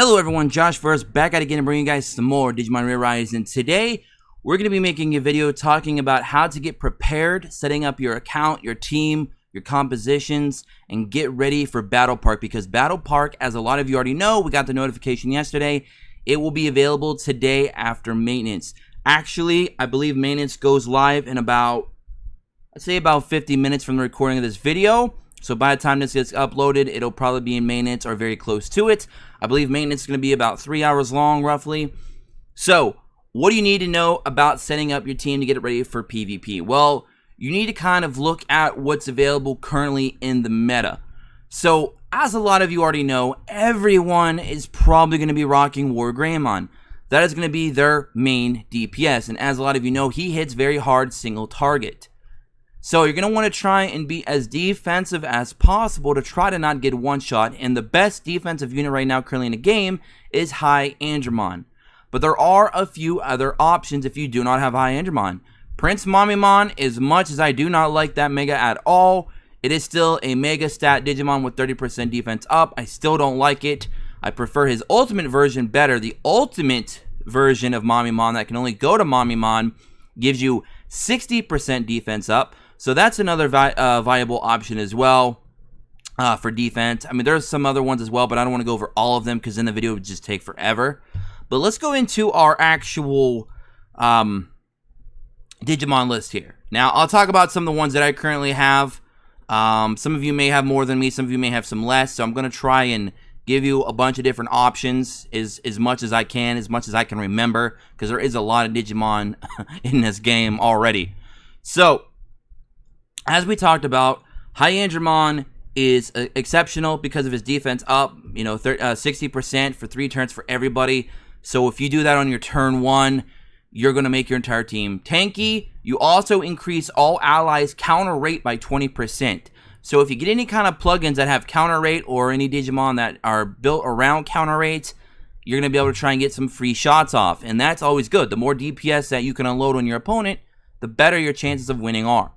Hello everyone, Josh first back at again and bringing you guys some more Digimon Re-Rise, and today we're going to be making a video talking about how to get prepared, setting up your account, your team, your compositions, and get ready for Battle Park, because Battle Park, as a lot of you already know, we got the notification yesterday, it will be available today after maintenance. Actually, I believe maintenance goes live in about, I'd say about 50 minutes from the recording of this video. So by the time this gets uploaded, it'll probably be in maintenance or very close to it. I believe maintenance is going to be about 3 hours long, roughly. So, what do you need to know about setting up your team to get it ready for PvP? Well, you need to kind of look at what's available currently in the meta. So, as a lot of you already know, everyone is probably going to be rocking War Greymon. That is going to be their main DPS. And as a lot of you know, he hits very hard single target. So you're going to want to try and be as defensive as possible to try to not get one shot. And the best defensive unit right now currently in the game is High Angemon. But there are a few other options if you do not have High Angemon. Prince Mamimon, as much as I do not like that Mega at all, it is still a Mega stat Digimon with 30% defense up. I still don't like it. I prefer his ultimate version better. The ultimate version of Mamimon that can only go to Mamimon gives you 60% defense up. So that's another viable option as well for defense. I mean, there's some other ones as well, but I don't want to go over all of them because then the video would just take forever. But let's go into our actual Digimon list here. Now, I'll talk about some of the ones that I currently have. Some of you may have more than me. Some of you may have some less. So I'm going to try and give you a bunch of different options as much as I can, as much as I can remember, because there is a lot of Digimon in this game already. So, as we talked about, High Angemon is exceptional because of his defense up, 60% for 3 turns for everybody. So if you do that on your turn 1, you're going to make your entire team tanky. You also increase all allies counter rate by 20%. So if you get any kind of plugins that have counter rate or any Digimon that are built around counter rates, you're going to be able to try and get some free shots off. And that's always good. The more DPS that you can unload on your opponent, the better your chances of winning are.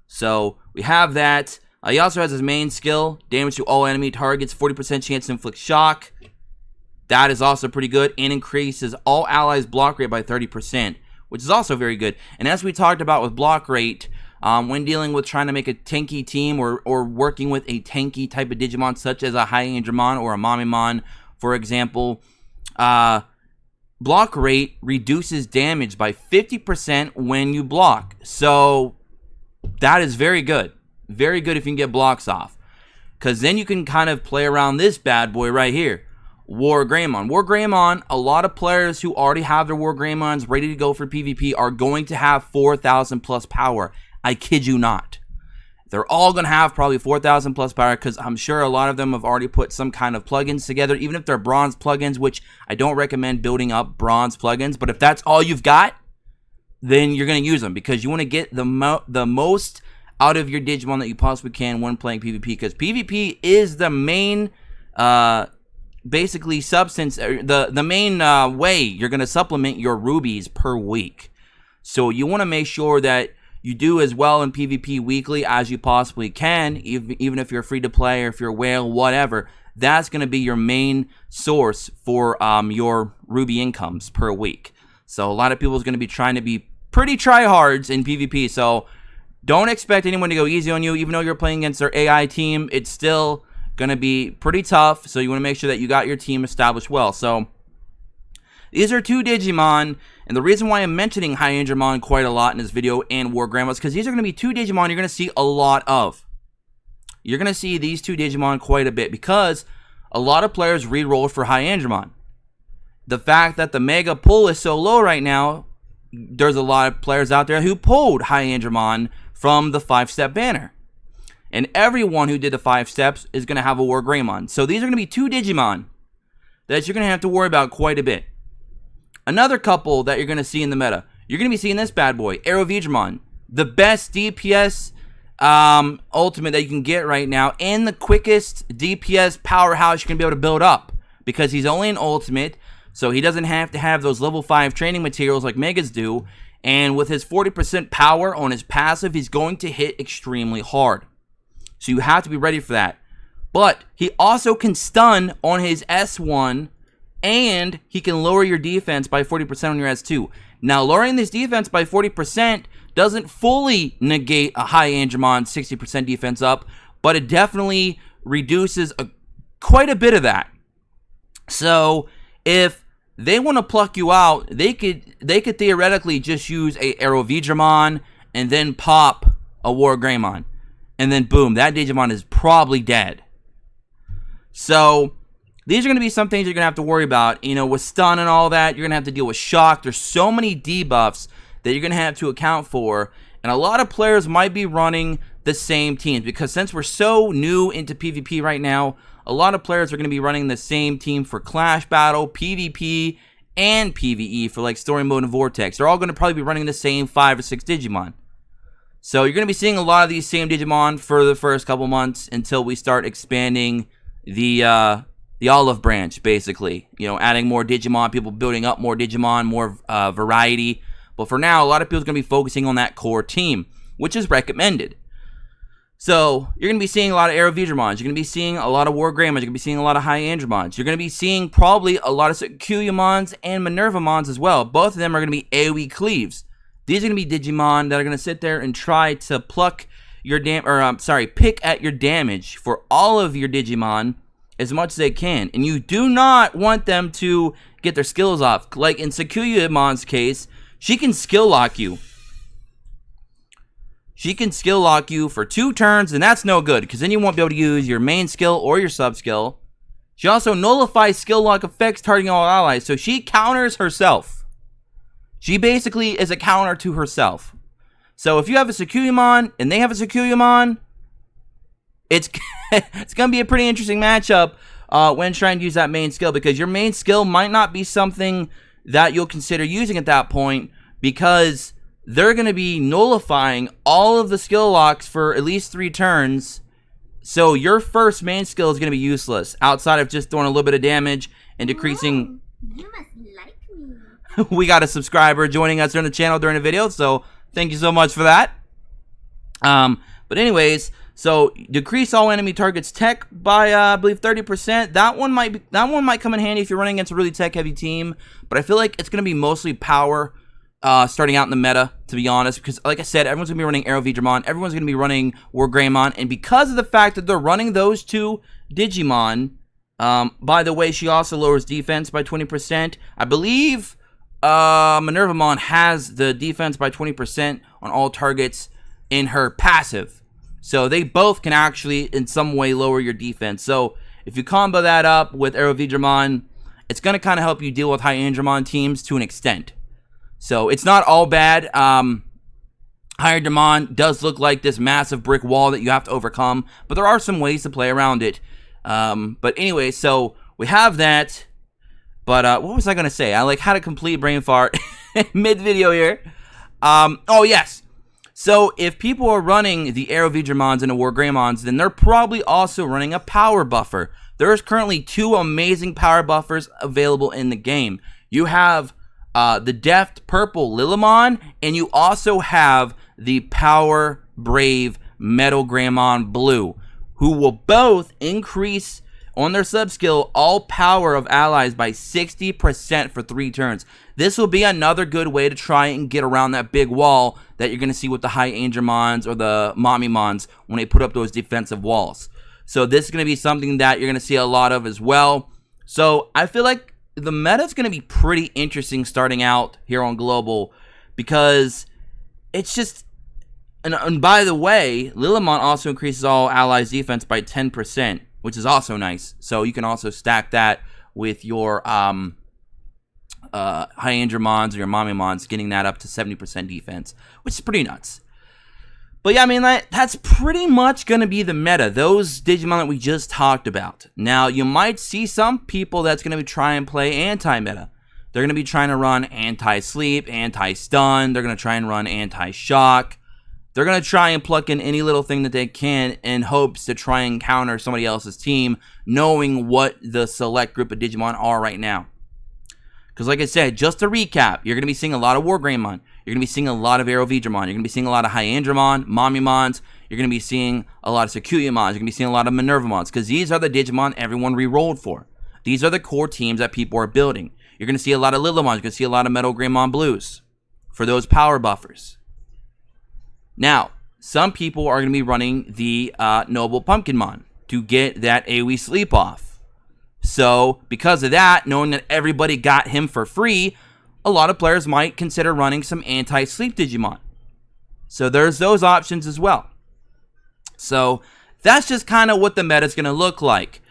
So we have that. He also has his main skill, damage to all enemy targets, 40% chance to inflict shock. That is also pretty good, and increases all allies block rate by 30%, which is also very good. And as we talked about with block rate, when dealing with trying to make a tanky team or working with a tanky type of Digimon, such as a High Angemon or a Mamimon, for example, block rate reduces damage by 50% when you block. So that is very good. Very good if you can get blocks off. Because then you can kind of play around this bad boy right here. War Greymon. War Greymon, a lot of players who already have their War Greymons ready to go for PvP are going to have 4,000 plus power. I kid you not. They're all going to have probably 4,000 plus power because I'm sure a lot of them have already put some kind of plugins together, even if they're bronze plugins, which I don't recommend building up bronze plugins. But if that's all you've got, then you're going to use them because you want to get the most out of your Digimon that you possibly can when playing PvP, because PvP is the main basically substance, the main way you're going to supplement your rubies per week. So you want to make sure that you do as well in PvP weekly as you possibly can, even if you're free to play or if you're a whale, whatever. That's going to be your main source for your ruby incomes per week. So a lot of people is going to be trying to be pretty tryhards in PvP, so don't expect anyone to go easy on you. Even though you're playing against their AI team, it's still going to be pretty tough, so you want to make sure that you got your team established well. So these are 2 Digimon, and the reason why I'm mentioning High Angemon quite a lot in this video and War Greymon is because these are going to be 2 Digimon you're going to see a lot of. You're going to see these 2 Digimon quite a bit because a lot of players re-rolled for High Angemon. The fact that the Mega pull is so low right now, there's a lot of players out there who pulled High Angemon from the 5-step banner. And everyone who did the 5 steps is going to have a War Greymon. So these are going to be 2 Digimon that you're going to have to worry about quite a bit. Another couple that you're going to see in the meta. You're going to be seeing this bad boy, Aerovedramon. The best DPS ultimate that you can get right now, and the quickest DPS powerhouse you're going to be able to build up. Because he's only an ultimate, so he doesn't have to have those level 5 training materials like Megas do. And with his 40% power on his passive, he's going to hit extremely hard. So you have to be ready for that. But he also can stun on his S1 and he can lower your defense by 40% on your S2. Now, lowering this defense by 40% doesn't fully negate a high Angemon 60% defense up, but it definitely reduces quite a bit of that. So, if they want to pluck you out, they could theoretically just use a Aerovidramon and then pop a War Greymon. And then boom, that Digimon is probably dead. So, these are going to be some things you're going to have to worry about. You know, with stun and all that, you're going to have to deal with shock. There's so many debuffs that you're going to have to account for. And a lot of players might be running the same teams. Because since we're so new into PvP right now, a lot of players are going to be running the same team for Clash Battle, PvP, and PvE for like Story Mode and Vortex. They're all going to probably be running the same 5 or 6 Digimon. So you're going to be seeing a lot of these same Digimon for the first couple months until we start expanding the olive branch, basically. You know, adding more Digimon, people building up more Digimon, more variety. But for now, a lot of people are going to be focusing on that core team, which is recommended. So, you're going to be seeing a lot of Aerovidramons. You're going to be seeing a lot of War Greymons. You're going to be seeing a lot of High Angemons. You're going to be seeing probably a lot of Sucuyamons and Minervamons as well. Both of them are going to be AoE Cleaves. These are going to be Digimon that are going to sit there and try to pick at your damage for all of your Digimon as much as they can. And you do not want them to get their skills off. Like in Sucuyamon's case, she can skill lock you. She can skill lock you for 2 turns, and that's no good, because then you won't be able to use your main skill or your sub skill. She also nullifies skill lock effects targeting all allies, so she counters herself. She basically is a counter to herself. So if you have a Sucuyamon, and they have a Sucuyamon, it's going to be a pretty interesting matchup when trying to use that main skill, because your main skill might not be something that you'll consider using at that point, because they're going to be nullifying all of the skill locks for at least 3 turns. So your first main skill is going to be useless, outside of just doing a little bit of damage and decreasing. Whoa, you must like me. We got a subscriber joining us during the channel during the video, so thank you so much for that. But anyways, so decrease all enemy targets tech by I believe 30%. That one might come in handy if you're running against a really tech heavy team, but I feel like it's going to be mostly power. Starting out in the meta, to be honest, because like I said, everyone's going to be running Aerovidramon, everyone's going to be running War Greymon, and because of the fact that they're running those 2 Digimon, by the way, she also lowers defense by 20%. I believe Minervamon has the defense by 20% on all targets in her passive, so they both can actually in some way lower your defense. So if you combo that up with Aerovidramon, it's going to kind of help you deal with High Angemon teams to an extent. So it's not all bad. Higher Demon does look like this massive brick wall that you have to overcome, but there are some ways to play around it. But anyway, so we have that. But what was I going to say? I had a complete brain fart mid-video here. Oh, yes. So if people are running the Aerovidramons and the War Greymons, then they're probably also running a power buffer. There's currently 2 amazing power buffers available in the game. You have the Deft Purple Lilymon, and you also have the Power Brave Metal Greymon Blue, who will both increase on their sub-skill all power of allies by 60% for 3 turns. This will be another good way to try and get around that big wall that you're going to see with the High Angemons or the Mamimons when they put up those defensive walls. So this is going to be something that you're going to see a lot of as well. So I feel like the meta is going to be pretty interesting starting out here on Global, because it's just, and by the way, Lilymon also increases all allies defense by 10%, which is also nice. So you can also stack that with your High Angemons or your Mamimons, getting that up to 70% defense, which is pretty nuts. But yeah, I mean, that's pretty much going to be the meta. Those Digimon that we just talked about. Now, you might see some people that's going to try and play anti-meta. They're going to be trying to run anti-sleep, anti-stun. They're going to try and run anti-shock. They're going to try and pluck in any little thing that they can in hopes to try and counter somebody else's team, knowing what the select group of Digimon are right now. Because like I said, just to recap, you're going to be seeing a lot of War Greymon. You're going to be seeing a lot of Aerovidramon. You're going to be seeing a lot of High Angemon, Mamimons. You're going to be seeing a lot of Sucuyamons. You're going to be seeing a lot of Minervamons, because these are the Digimon everyone re-rolled for. These are the core teams that people are building. You're going to see a lot of Lillimons. You're going to see a lot of Metal Greymon Blues for those power buffers. Now, some people are going to be running the Noble Pumpkinmon to get that AoE sleep off. So, because of that, knowing that everybody got him for free, a lot of players might consider running some anti-sleep Digimon. So, there's those options as well. So, that's just kind of what the meta is going to look like.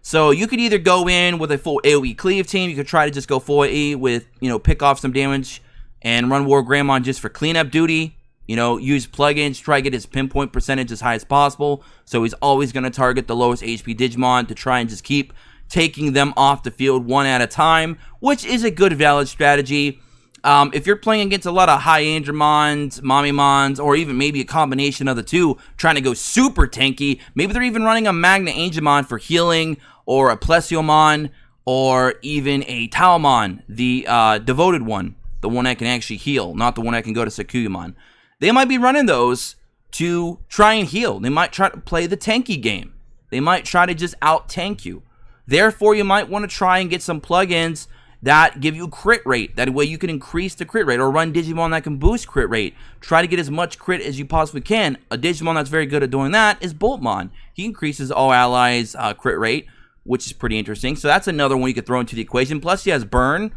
So, you could either go in with a full AoE cleave team. You could try to just go full AoE with, pick off some damage and run War Greymon just for cleanup duty. Use plugins, try to get his pinpoint percentage as high as possible. So he's always going to target the lowest HP Digimon to try and just keep taking them off the field one at a time, which is a good, valid strategy. If you're playing against a lot of high Andromons, Mamimons, or even maybe a combination of the two, trying to go super tanky, maybe they're even running a Magna Angemon for healing, or a Plesiomon, or even a Taomon, the devoted one, the one that can actually heal, not the one that can go to Sakuyamon. They might be running those to try and heal. They might try to play the tanky game. They might try to just out-tank you. Therefore, you might want to try and get some plugins that give you crit rate. That way you can increase the crit rate, or run Digimon that can boost crit rate. Try to get as much crit as you possibly can. A Digimon that's very good at doing that is Boltmon. He increases all allies' crit rate, which is pretty interesting. So that's another one you could throw into the equation. Plus, he has burn.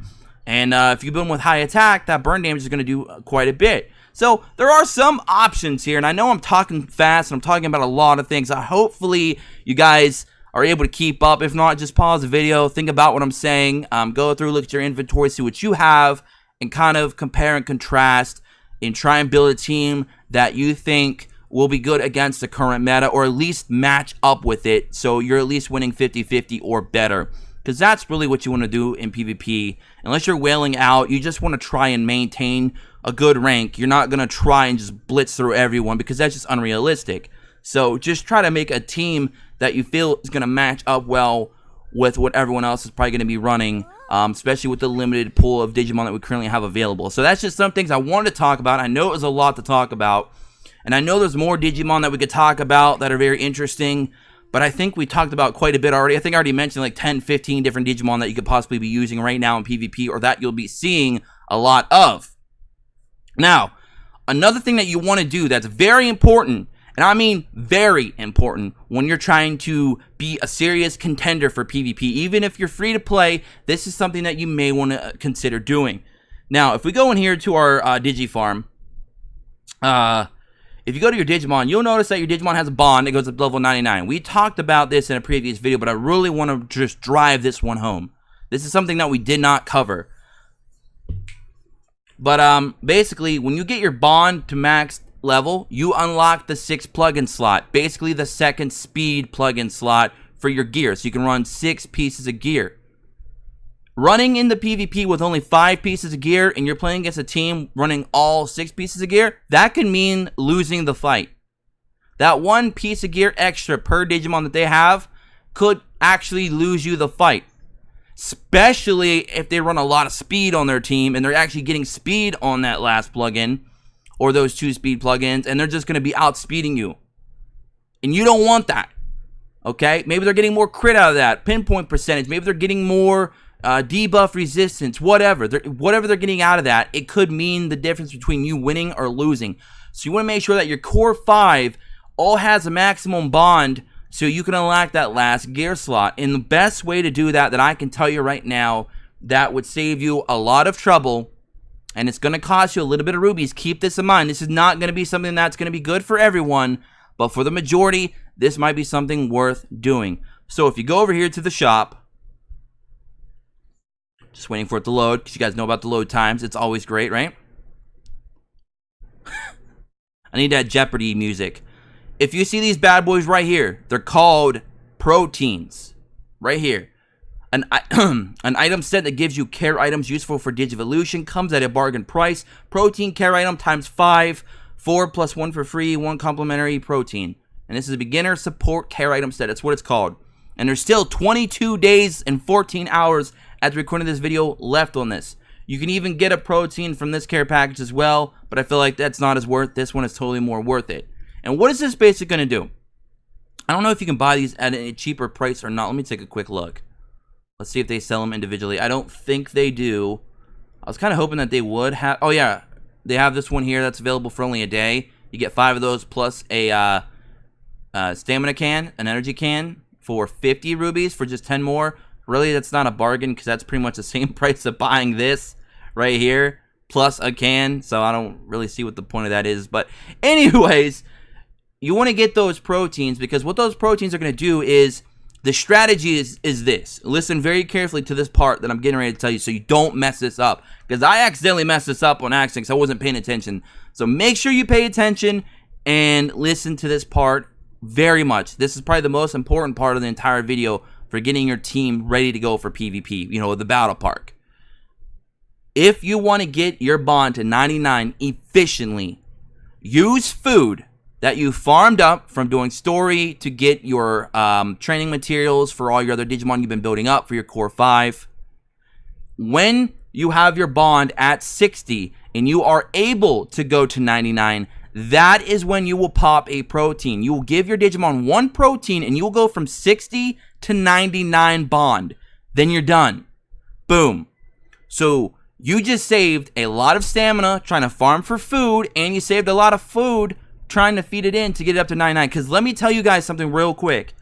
And if you build him with high attack, that burn damage is going to do quite a bit. So there are some options here, and I know I'm talking fast, and I'm talking about a lot of things. Hopefully you guys are able to keep up. If not, just pause the video, think about what I'm saying, go through, look at your inventory, see what you have, and kind of compare and contrast, and try and build a team that you think will be good against the current meta, or at least match up with it, so you're at least winning 50-50 or better. Because that's really what you want to do in PvP. Unless you're wailing out, you just want to try and maintain a good rank. You're not going to try and just blitz through everyone, because that's just unrealistic. So just try to make a team that you feel is going to match up well with what everyone else is probably going to be running, especially with the limited pool of Digimon that we currently have available. So that's just some things I wanted to talk about. I know it was a lot to talk about, and I know there's more Digimon that we could talk about that are very interesting. But I think we talked about quite a bit already. I think I already mentioned like 10, 15 different Digimon that you could possibly be using right now in PvP, or that you'll be seeing a lot of. Now, another thing that you want to do that's very important, and I mean very important, when you're trying to be a serious contender for PvP, even if you're free to play, this is something that you may want to consider doing. Now, if we go in here to our Digifarm, if you go to your Digimon, you'll notice that your Digimon has a bond that goes up to level 99. We talked about this in a previous video, but I really want to just drive this one home. This is something that we did not cover. But basically, when you get your bond to max level, you unlock the 6th plugin slot. Basically, the 2nd speed plugin slot for your gear. So you can run 6 pieces of gear. Running in the PvP with only 5 pieces of gear, and you're playing against a team running all 6 pieces of gear, that can mean losing the fight. That 1 piece of gear extra per Digimon that they have could actually lose you the fight. Especially if they run a lot of speed on their team, and they're actually getting speed on that last plugin, or those 2 speed plugins, and they're just going to be outspeeding you. And you don't want that. Okay? Maybe they're getting more crit out of that, pinpoint percentage. Maybe they're getting more debuff resistance, whatever they're getting out of that. It could mean the difference between you winning or losing. So you want to make sure that your core 5 all has a maximum bond, so you can unlock that last gear slot. And the best way to do that I can tell you right now, that would save you a lot of trouble, and it's going to cost you a little bit of rubies. Keep this in mind. This is not going to be something that's going to be good for everyone, but for the majority, this might be something worth doing. So if you go over here to the shop, just waiting for it to load, because you guys know about the load times. It's always great, right? I need that Jeopardy music. If you see these bad boys right here, they're called proteins. Right here. An item set that gives you care items useful for Digivolution comes at a bargain price. Protein care item times 5. 4 plus 1 for free, 1 complimentary protein. And this is a beginner support care item set. That's what it's called. And there's still 22 days and 14 hours at the recording of this video left on this. You can even get a protein from this care package as well, but I feel like that's not as worth. This one is totally more worth it. And what is this basically going to do? I don't know if you can buy these at a cheaper price or not. Let me take a quick look. Let's see if they sell them individually. I don't think they do. I was kind of hoping that they would have. Oh, yeah. They have this one here that's available for only a day. You get 5 of those plus a stamina can, an energy can for 50 rubies for just 10 more. Really, that's not a bargain because that's pretty much the same price of buying this right here plus a can. So I don't really see what the point of that is. But anyways, you want to get those proteins because what those proteins are going to do is the strategy is this. Listen very carefully to this part that I'm getting ready to tell you so you don't mess this up. Because I accidentally messed this up on accident because I wasn't paying attention. So make sure you pay attention and listen to this part very much. This is probably the most important part of the entire video for getting your team ready to go for PvP, you know, the battle park. If you want to get your bond to 99 efficiently, use food that you farmed up from doing story to get your training materials for all your other Digimon you've been building up for your core 5. When you have your bond at 60 and you are able to go to 99, that is when you will pop a protein. You will give your Digimon 1 protein and you will go from 60 to 99 bond. Then you're done. Boom. So you just saved a lot of stamina trying to farm for food, and you saved a lot of food trying to feed it in to get it up to 99. Because let me tell you guys something real quick.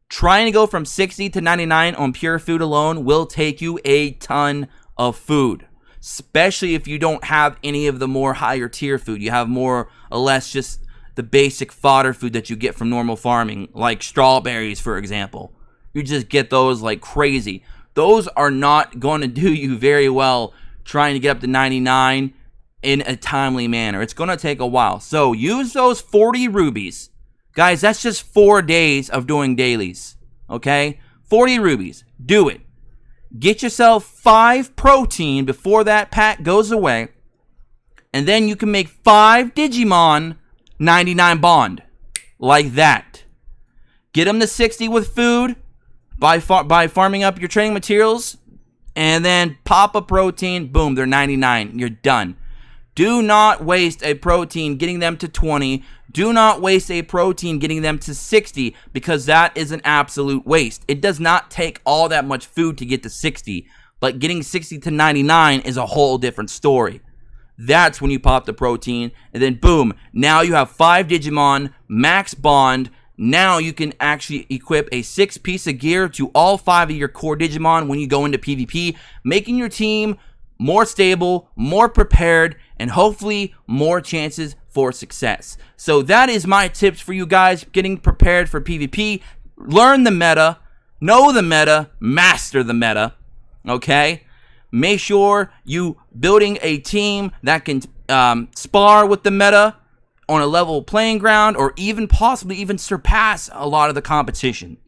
Trying to go from 60 to 99 on pure food alone will take you a ton of food. Especially if you don't have any of the more higher tier food. You have more or less just the basic fodder food that you get from normal farming. Like strawberries, for example. You just get those like crazy. Those are not going to do you very well trying to get up to 99 in a timely manner. It's going to take a while. So use those 40 rubies. Guys, that's just 4 days of doing dailies. Okay? 40 rubies. Do it. Get yourself 5 protein before that pack goes away. And then you can make 5 Digimon 99 bond. Like that. Get them to 60 with food by farming up your training materials. And then pop a protein. Boom, they're 99. You're done. Do not waste a protein getting them to 20. Do not waste a protein getting them to 60 because that is an absolute waste. It does not take all that much food to get to 60, but getting 60 to 99 is a whole different story. That's when you pop the protein, and then boom, now you have 5 Digimon, max bond. Now you can actually equip a 6-piece of gear to all 5 of your core Digimon when you go into PvP, making your team more stable, more prepared, and hopefully more chances for success. So that is my tips for you guys getting prepared for PvP. Learn the meta, know the meta, master the meta, okay? Make sure you building a team that can spar with the meta on a level playing ground or even possibly even surpass a lot of the competition.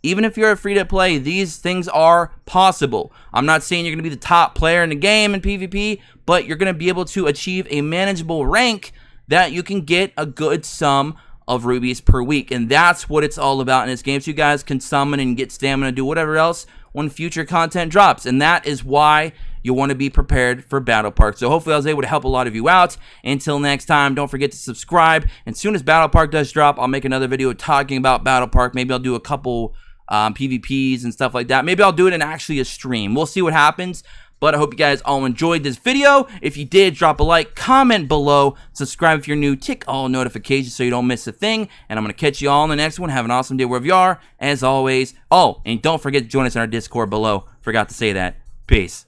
Even if you're a free-to-play, these things are possible. I'm not saying you're going to be the top player in the game in PvP, but you're going to be able to achieve a manageable rank that you can get a good sum of rubies per week. And that's what it's all about in this game. So you guys can summon and get stamina, do whatever else when future content drops. And that is why you want to be prepared for Battle Park. So hopefully I was able to help a lot of you out. Until next time, don't forget to subscribe. And as soon as Battle Park does drop, I'll make another video talking about Battle Park. Maybe I'll do a couple PvPs and stuff like that. Maybe I'll do it in actually a stream. We'll see what happens. But I hope you guys all enjoyed this video. If you did, drop a like, comment below, subscribe if you're new, tick all notifications so you don't miss a thing. And I'm going to catch you all in the next one. Have an awesome day wherever you are, as always. Oh, and don't forget to join us in our Discord below. Forgot to say that. Peace.